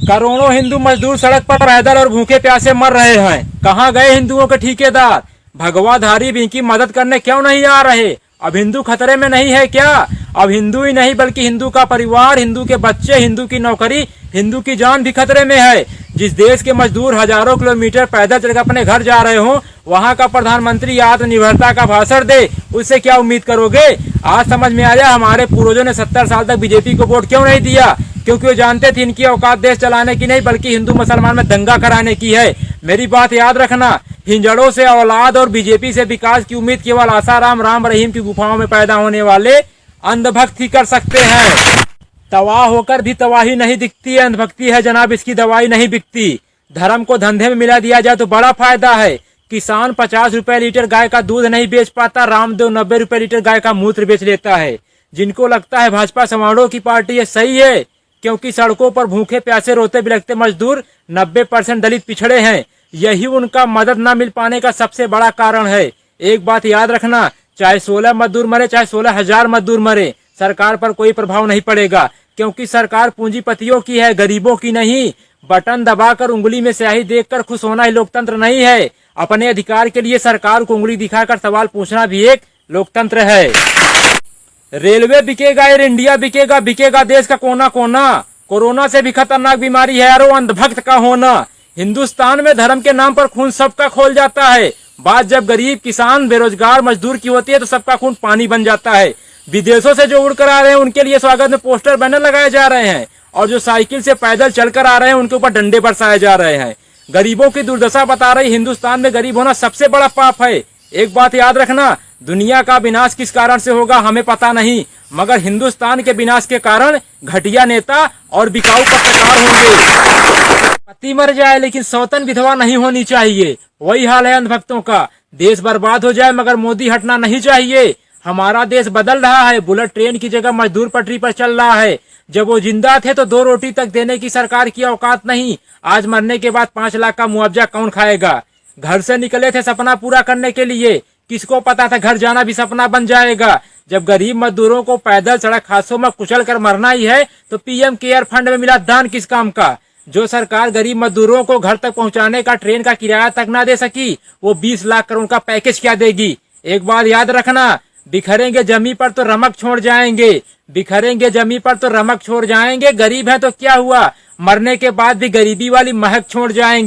करोड़ों हिंदू मजदूर सड़क पर पैदल और भूखे प्यासे मर रहे हैं। कहाँ गए हिंदुओं के ठेकेदार? भगवाधारी भी इनकी मदद करने क्यों नहीं आ रहे? अब हिंदू खतरे में नहीं है क्या? अब हिंदू ही नहीं बल्कि हिंदू का परिवार, हिंदू के बच्चे, हिंदू की नौकरी, हिंदू की जान भी खतरे में है। जिस देश के मजदूर हजारों किलोमीटर पैदल चलकर अपने घर जा रहे हो, वहाँ का प्रधानमंत्री आत्मनिर्भरता का भाषण दे, उससे क्या उम्मीद करोगे? आज समझ में आया हमारे पूर्वजों ने 70 साल तक बीजेपी को वोट क्यों नहीं दिया। क्योंकि वो जानते थे इनकी औकात देश चलाने की नहीं बल्कि हिंदू मुसलमान में दंगा कराने की है। मेरी बात याद रखना, हिंजड़ों से औलाद और बीजेपी से विकास की उम्मीद केवल आसाराम राम रहीम की गुफाओं में पैदा होने वाले अंधभक्त ही कर सकते हैं। तबाह होकर भी तबाही नहीं दिखती है, अंधभक्ति है जनाब, इसकी दवाई नहीं बिकती। धर्म को धंधे में मिला दिया जाए तो बड़ा फायदा है। किसान 50 रुपए लीटर गाय का दूध नहीं बेच पाता, रामदेव 90 रुपए लीटर गाय का मूत्र बेच लेता है। जिनको लगता है भाजपा समारोह की पार्टी है, सही है, क्योंकि सड़कों पर भूखे प्यासे रोते बिलखते मजदूर 90% दलित पिछड़े हैं। यही उनका मदद न मिल पाने का सबसे बड़ा कारण है। एक बात याद रखना, चाहे 16 मजदूर मरे, चाहे 16,000 मजदूर मरे, सरकार पर कोई प्रभाव नहीं पड़ेगा, क्योंकि सरकार पूंजीपतियों की है, गरीबों की नहीं। बटन दबाकर उंगली में स्याही देखकर खुश होना ही लोकतंत्र नहीं है। अपने अधिकार के लिए सरकार को उंगली दिखाकर सवाल पूछना भी एक लोकतंत्र है। रेलवे बिकेगा, एयर इंडिया बिकेगा, बिकेगा देश का कोना कोना। कोरोना से भी खतरनाक बीमारी है यारो अंधभक्त का होना। हिंदुस्तान में धर्म के नाम पर खून सबका खोल जाता है। बात जब गरीब, किसान, बेरोजगार, मजदूर की होती है तो सबका खून पानी बन जाता है। विदेशों से जो उड़ कर आ रहे हैं उनके लिए स्वागत में पोस्टर बैनर लगाए जा रहे हैं, और जो साइकिल से पैदल चलकर आ रहे हैं उनके ऊपर डंडे बरसाए जा रहे हैं। गरीबों की दुर्दशा बता रही हिंदुस्तान में गरीब होना सबसे बड़ा पाप है। एक बात याद रखना, दुनिया का विनाश किस कारण से होगा हमें पता नहीं, मगर हिंदुस्तान के विनाश के कारण घटिया नेता और बिकाऊ पत्रकार होंगे। पति मर जाए लेकिन सौतन विधवा नहीं होनी चाहिए, वही हाल है अंधभक्तों का। देश बर्बाद हो जाए मगर मोदी हटना नहीं चाहिए। हमारा देश बदल रहा है, बुलेट ट्रेन की जगह मजदूर पटरी पर चल रहा है। जब वो जिंदा थे तो 2 रोटी तक देने की सरकार की औकात नहीं, आज मरने के बाद 5 लाख का मुआवजा कौन खाएगा? घर से निकले थे सपना पूरा करने के लिए, किसको पता था घर जाना भी सपना बन जाएगा। जब गरीब मजदूरों को पैदल सड़क हादसों में कुचल कर मरना ही है तो पीएम केयर फंड में मिला दान किस काम का? जो सरकार गरीब मजदूरों को घर तक पहुंचाने का ट्रेन का किराया तक ना दे सकी, वो 20 लाख करोड़ का पैकेज क्या देगी? एक बात याद रखना, बिखरेंगे जमी पर तो रमक छोड़ जाएंगे, बिखरेंगे जमी पर तो रमक छोड़ जाएंगे। गरीब है तो क्या हुआ, मरने के बाद भी गरीबी वाली महक छोड़ जाएंगे।